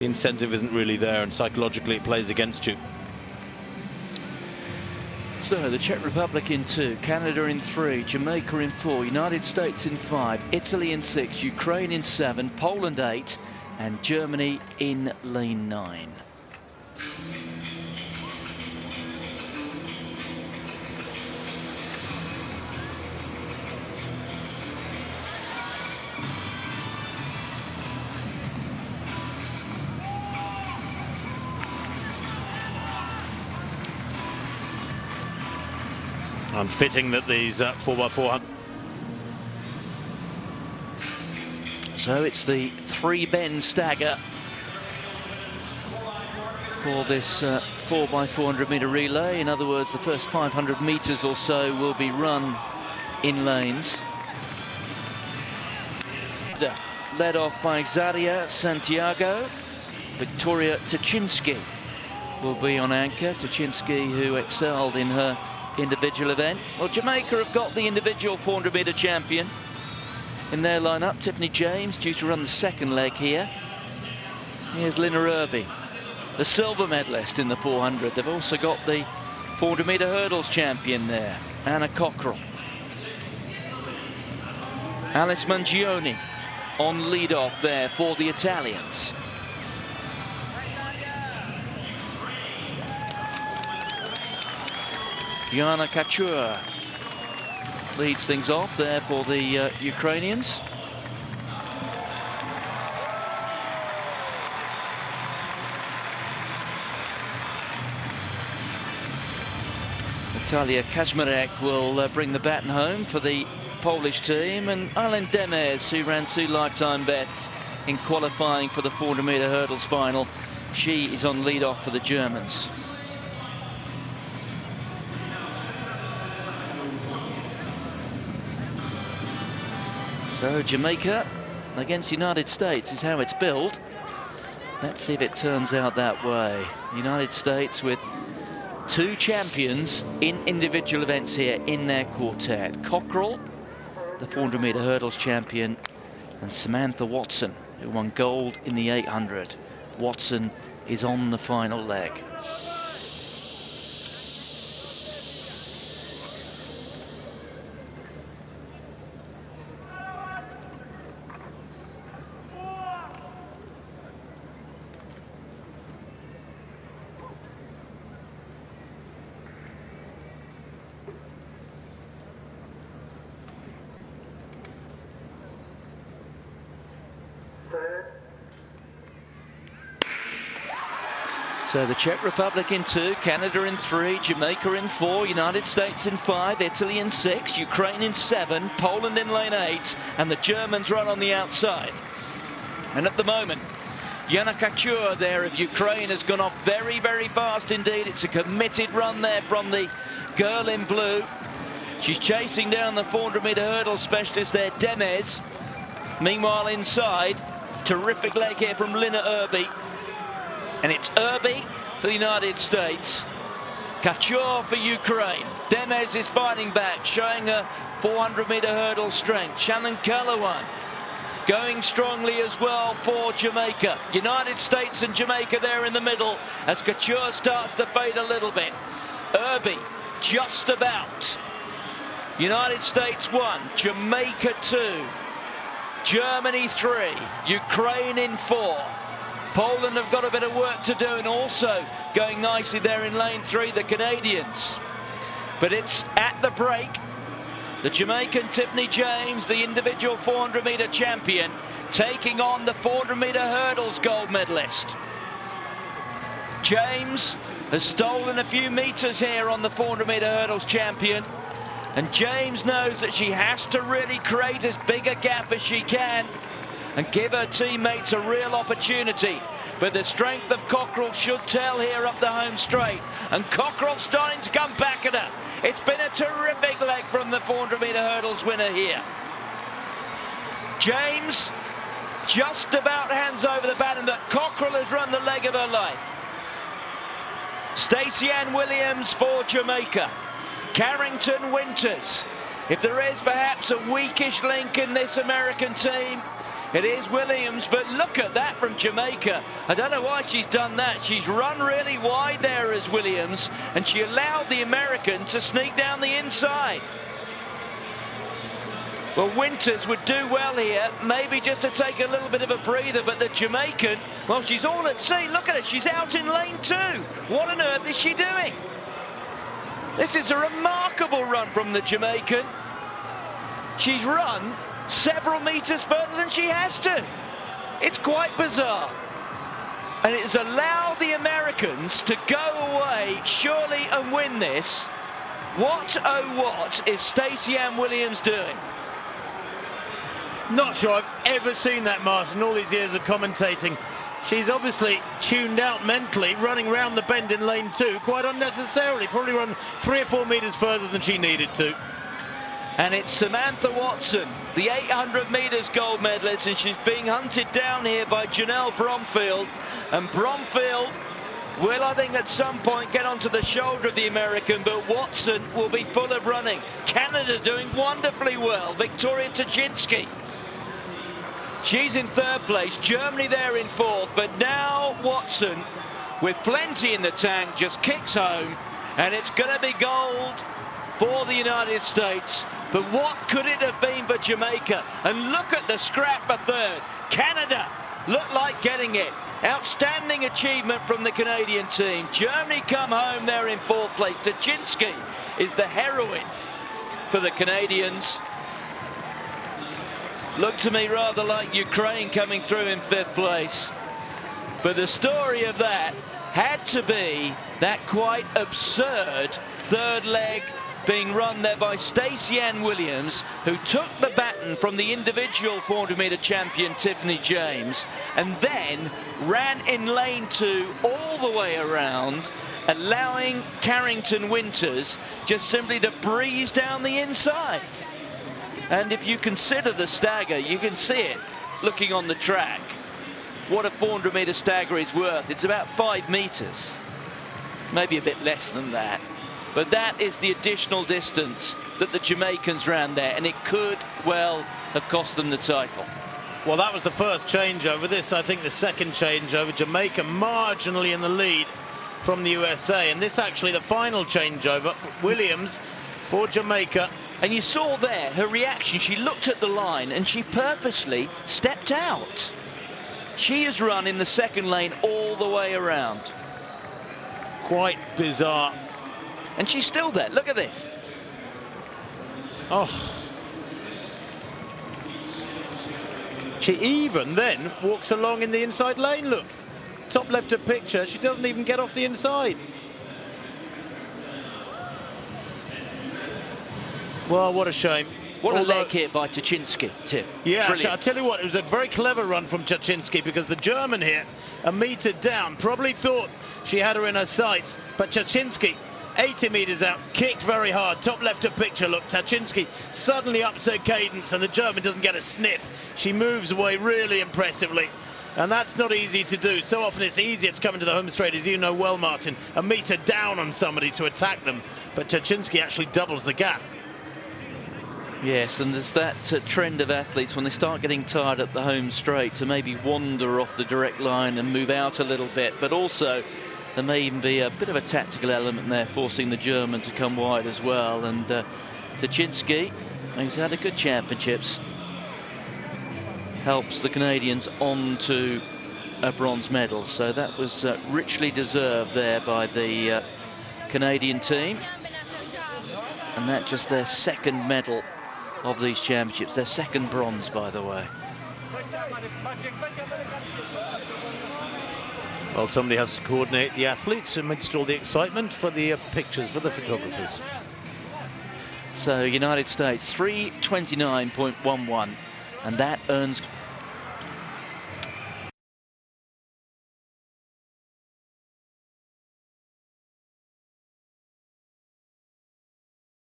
The incentive isn't really there, and psychologically it plays against you. So the Czech Republic in 2, Canada in 3, Jamaica in 4, United States in 5, Italy in 6, Ukraine in 7, Poland 8, and Germany in lane 9. Unfitting that these 4x400. So it's the 3-bend stagger for this 4x400 meter relay. In other words, the first 500 meters or so will be run in lanes. Led off by Xaria Santiago. Victoria Tuchinski will be on anchor. Tuchinski, who excelled in her individual event. Well, Jamaica have got the individual 400 meter champion in their lineup. Tiffany James due to run the second leg here. Here's Lina Irby, the silver medalist in the 400. They've also got the 400 meter hurdles champion there, Anna Cockrell. Alice Mangione on lead off there for the Italians. Yana Kachur leads things off there for the Ukrainians. Natalia Kaczmarek will bring the baton home for the Polish team, and Aileen Demers, who ran 2 lifetime bests in qualifying for the 400 meter hurdles final, she is on lead off for the Germans. So Jamaica against United States is how it's billed. Let's see if it turns out that way. United States with 2 champions in individual events here in their quartet. Cockrell, the 400 meter hurdles champion, and Samantha Watson, who won gold in the 800. Watson is on the final leg. So the Czech Republic in 2, Canada in 3, Jamaica in 4, United States in 5, Italy in 6, Ukraine in 7, Poland in lane 8, and the Germans run on the outside. And at the moment, Yana Kachur there of Ukraine has gone off very, very fast indeed. It's a committed run there from the girl in blue. She's chasing down the 400 meter hurdle specialist there, Demers. Meanwhile inside, terrific leg here from Lina Irby. And it's Irby for the United States, Kachur for Ukraine. Demers is fighting back, showing her 400 meter hurdle strength. Shannon Calloway going strongly as well for Jamaica. United States and Jamaica there in the middle as Kachur starts to fade a little bit. Irby just about. United States 1, Jamaica 2, Germany 3, Ukraine in 4. Poland have got a bit of work to do, and also going nicely there in lane 3, the Canadians. But it's at the break. The Jamaican Tiffany James, the individual 400 meter champion, taking on the 400 meter hurdles gold medalist. James has stolen a few meters here on the 400 meter hurdles champion. And James knows that she has to really create as big a gap as she can and give her teammates a real opportunity. But the strength of Cockrell should tell here up the home straight. And Cockrell starting to come back at her. It's been a terrific leg from the 400 meter hurdles winner here. James just about hands over the baton, but Cockrell has run the leg of her life. Stacey Ann Williams for Jamaica. Carrington Winters. If there is perhaps a weakish link in this American team, It is Williams, but look at that from Jamaica. I don't know why she's done that. She's run really wide there as Williams, and she allowed the American to sneak down the inside. Well, Winters would do well here, maybe just to take a little bit of a breather, but the Jamaican, well, she's all at sea. Look at her, she's out in lane 2. What on earth is she doing? This is a remarkable run from the Jamaican. She's run several meters further than she has to. It's quite bizarre. And it's allowed the Americans to go away, surely, and win this. What, oh what, is Stacey Ann Williams doing? Not sure I've ever seen that, Martin, all these years of commentating. She's obviously tuned out mentally, running round the bend in lane 2, quite unnecessarily, probably run 3 or 4 meters further than she needed to. And it's Samantha Watson, the 800 meters gold medalist, and she's being hunted down here by Janelle Bromfield. And Bromfield will, I think, at some point get onto the shoulder of the American, but Watson will be full of running. Canada doing wonderfully well. Victoria Tuchinski, she's in 3rd place. Germany there in 4th, but now Watson, with plenty in the tank, just kicks home, and it's going to be gold for the United States. But what could it have been for Jamaica? And look at the scrap for 3rd. Canada looked like getting it. Outstanding achievement from the Canadian team. Germany come home there in 4th place. Tuchinski is the heroine for the Canadians. Looked to me rather like Ukraine coming through in 5th place. But the story of that had to be that quite absurd 3rd leg being run there by Stacey Ann Williams, who took the baton from the individual 400-meter champion Tiffany James, and then ran in lane 2 all the way around, allowing Carrington Winters just simply to breeze down the inside. And if you consider the stagger, you can see it looking on the track. What a 400-meter stagger is worth. It's about 5 meters, maybe a bit less than that. But that is the additional distance that the Jamaicans ran there, and it could well have cost them the title. Well, that was the first changeover. This, I think, the second changeover. Jamaica marginally in the lead from the USA, and this actually the final changeover. Williams for Jamaica. And you saw there her reaction. She looked at the line and she purposely stepped out. She has run in the 2nd lane all the way around. Quite bizarre. And she's still there. Look at this. Oh. She even then walks along in the inside lane, look. Top left of picture, she doesn't even get off the inside. Well, what a shame. What a leg here by Tuchinski, Tim. Yeah, brilliant. I'll tell you what, it was a very clever run from Tuchinski, because the German here, a meter down, probably thought she had her in her sights, but Tuchinski, 80 meters out, kicked very hard. Top left of picture, look, Tuchinski suddenly ups her cadence and the German doesn't get a sniff. She moves away really impressively. And that's not easy to do. So often it's easier to come into the home straight, as you know well, Martin, a meter down on somebody to attack them. But Tuchinski actually doubles the gap. Yes, and there's that trend of athletes when they start getting tired at the home straight to maybe wander off the direct line and move out a little bit, but also there may even be a bit of a tactical element there, forcing the German to come wide as well. And Tuchinski, who's had a good championships, helps the Canadians on to a bronze medal. So that was richly deserved there by the Canadian team. And that's just their 2nd medal of these championships, their 2nd bronze, by the way. Well, somebody has to coordinate the athletes amidst all the excitement for the pictures, for the photographers. So United States 3:29.11, and that earns